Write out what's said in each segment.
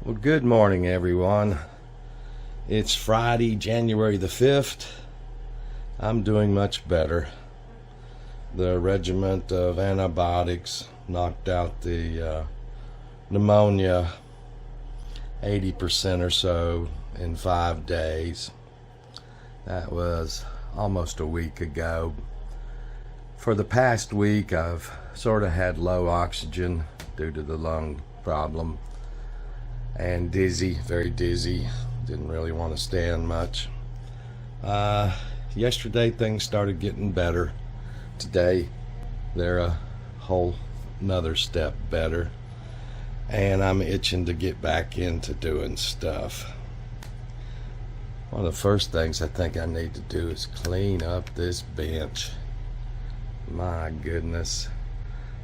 Well, good morning, everyone. It's Friday, January the 5th. I'm doing much better. The regimen of antibiotics knocked out the pneumonia 80% or so in 5 days. That was almost a week ago. For the past week, I've sort of had low oxygen due to the lung problem. And dizzy, very dizzy. Didn't really want to stand much. Yesterday things started getting better. Today they're a whole another step better. And I'm itching to get back into doing stuff. One of the first things I think I need to do is clean up this bench. My goodness.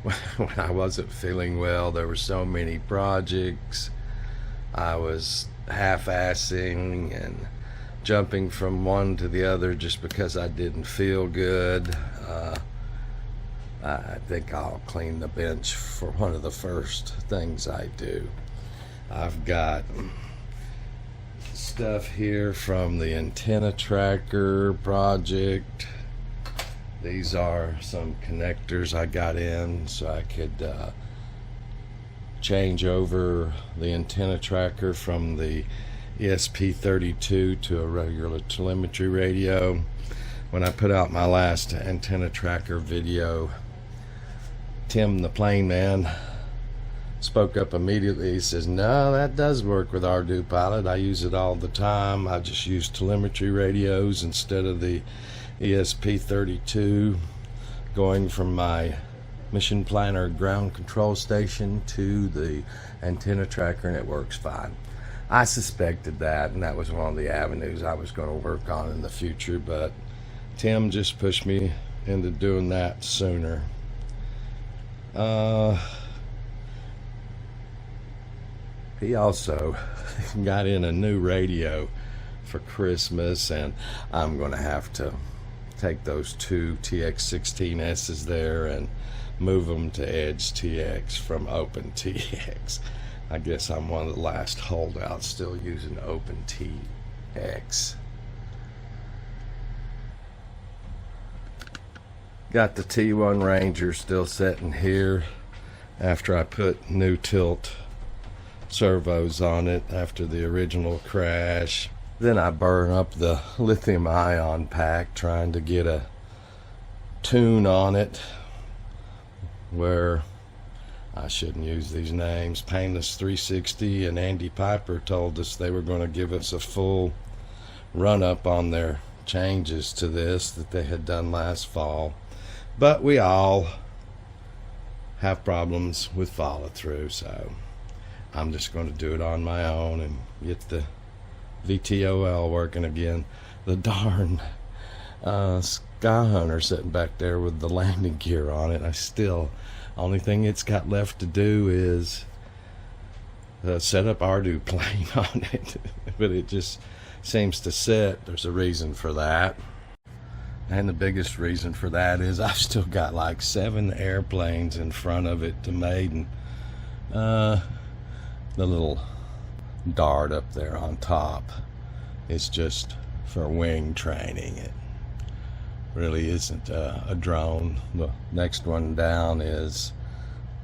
When I wasn't feeling well, there were so many projects. I was half-assing and jumping from one to the other just because I didn't feel good. I think I'll clean the bench for one of the first things I do. I've got stuff here from the antenna tracker project. These are some connectors I got in so I could change over the antenna tracker from the ESP32 to a regular telemetry radio. When I put out my last antenna tracker video, Tim the plane man spoke up immediately. He says, "No, that does work with rchelp. I use it all the time. I just use telemetry radios instead of the ESP32, going from my mission planner ground control station to the antenna tracker, and it works fine." I suspected that, and that was one of the avenues I was going to work on in the future, but Tim just pushed me into doing that sooner. He also got in a new radio for Christmas, and I'm going to have to take those two TX16S's there and move them to Edge TX from OpenTX. I guess I'm one of the last holdouts still using OpenTX. Got the T1 Ranger still sitting here after I put new tilt servos on it after the original crash. Then I burn up the lithium ion pack trying to get a tune on it where I shouldn't use these names. Painless 360 and Andy Piper told us they were going to give us a full run up on their changes to this that they had done last fall. But we all have problems with follow through, so I'm just going to do it on my own and get the VTOL working again. The darn Sky Hunter sitting back there with the landing gear on it. Only thing it's got left to do is set up Ardu plane on it. But it just seems to sit. There's a reason for that. And the biggest reason for that is I've still got like 7 airplanes in front of it to maiden. The little dart up there on top, it's just for wing training. It really isn't a drone. The next one down is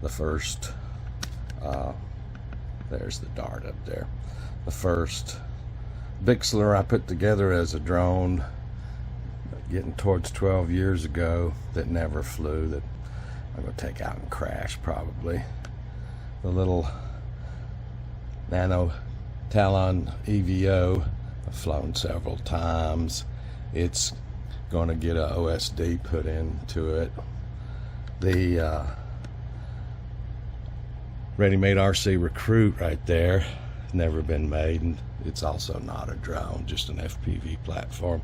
the first there's the dart up there, the first Bixler I put together as a drone getting towards 12 years ago that never flew, that I'm going to take out and crash probably. The little Nano Talon EVO, I've flown several times. It's going to get a OSD put into it. The ready-made RC Recruit right there, never been made, and it's also not a drone, just an FPV platform.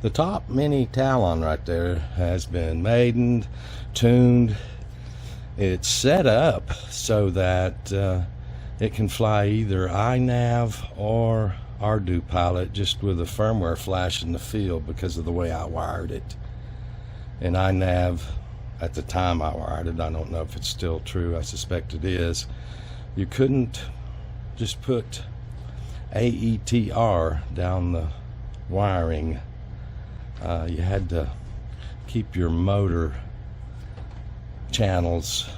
The top mini Talon right there has been maidened, tuned. It's set up so that it can fly either iNav or Ardu pilot, just with a firmware flash in the field because of the way I wired it. And iNav, at the time I wired it, I don't know if it's still true, I suspect it is, you couldn't just put AETR down the wiring. You had to keep your motor channels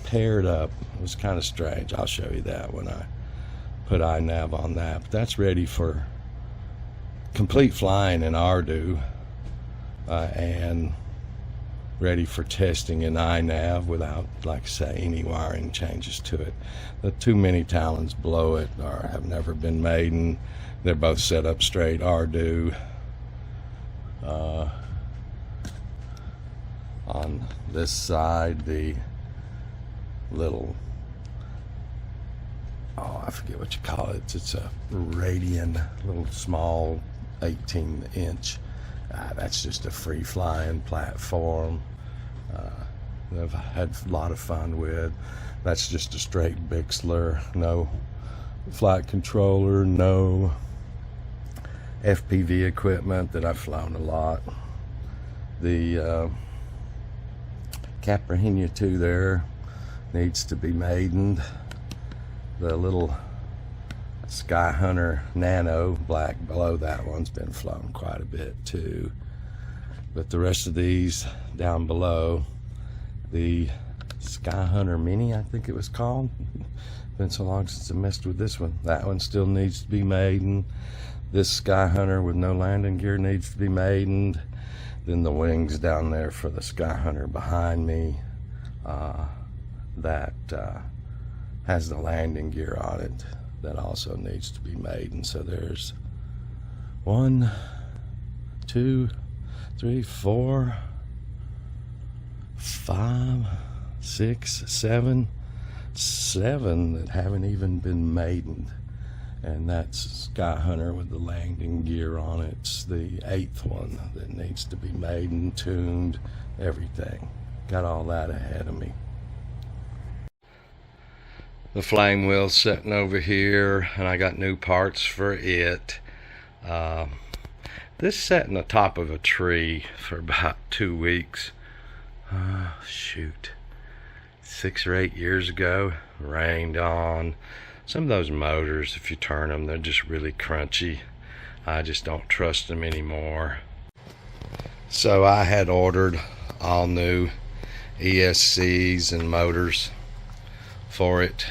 paired up. It was kind of strange. I'll show you that when I put iNav on that. But that's ready for complete flying in Ardu, and ready for testing in iNav without, like I say, any wiring changes to it. The too many Talons below it have never been made, and they're both set up straight Ardu. On this side, the little, I forget what you call it. It's a Radian, little small 18-inch. That's just a free-flying platform. I've had a lot of fun with. That's just a straight Bixler, no flight controller, no FPV equipment that I've flown a lot. The Caprahenia 2 there needs to be maidened. The little Skyhunter Nano black below that one's been flown quite a bit too. But the rest of these down below, the Skyhunter Mini, I think it was called. Been so long since I messed with this one. That one still needs to be maidened. This Skyhunter with no landing gear needs to be maidened. Then the wings down there for the Skyhunter behind me, that has the landing gear on it, that also needs to be maidened. So there's 1, 2, 3, 4, 5, 6, 7 that haven't even been maidened. And that's Skyhunter with the landing gear on it. It's the 8th one that needs to be maidened, tuned, everything. Got all that ahead of me. The flame wheel's sitting over here, and I got new parts for it. This sat in the top of a tree for about 2 weeks. Shoot, 6 or 8 years ago. Rained on. Some of those motors, if you turn them, they're just really crunchy. I just don't trust them anymore. So I had ordered all new ESCs and motors for it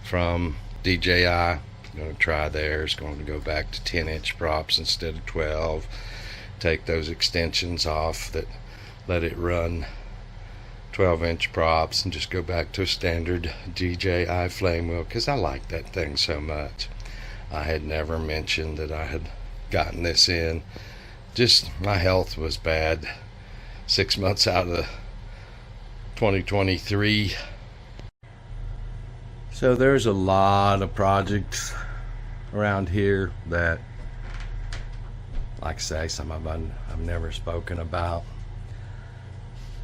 from DJI. I'm going to try theirs. Going to go back to 10-inch props instead of 12. Take those extensions off that let it run 12-inch props and just go back to a standard DJI flame wheel, because I like that thing so much. I had never mentioned that I had gotten this in. Just my health was bad 6 months out of 2023. So there's a lot of projects around here that, like I say, some of them I've never spoken about.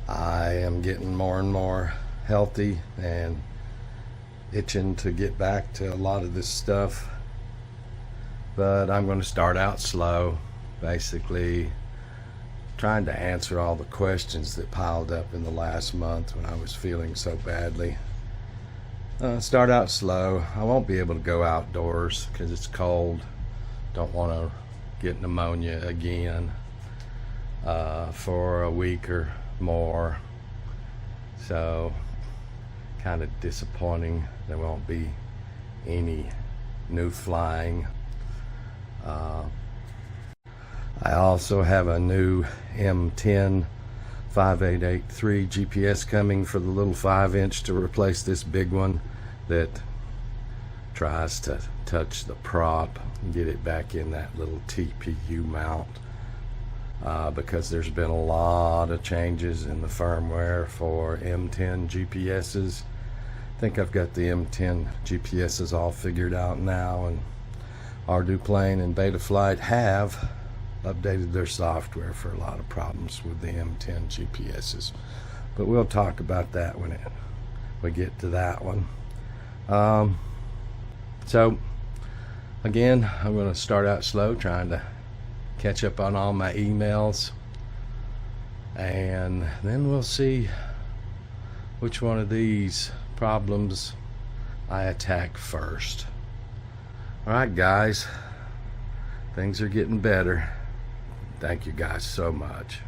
I am getting more and more healthy and itching to get back to a lot of this stuff, but I'm going to start out slow, basically trying to answer all the questions that piled up in the last month when I was feeling so badly. Start out slow. I won't be able to go outdoors because it's cold. Don't want to get pneumonia again for a week or more. So kind of disappointing there won't be any new flying. I also have a new M10 5883 GPS coming for the little 5-inch to replace this big one that tries to touch the prop and get it back in that little TPU mount, because there's been a lot of changes in the firmware for M10 GPSs. I think I've got the M10 GPSs all figured out now, and Arduplane and Betaflight have updated their software for a lot of problems with the M10 GPSs, but we'll talk about that when we get to that one. So again, I'm going to start out slow, trying to catch up on all my emails, and then we'll see which one of these problems I attack first. All right, guys, things are getting better. Thank you guys so much.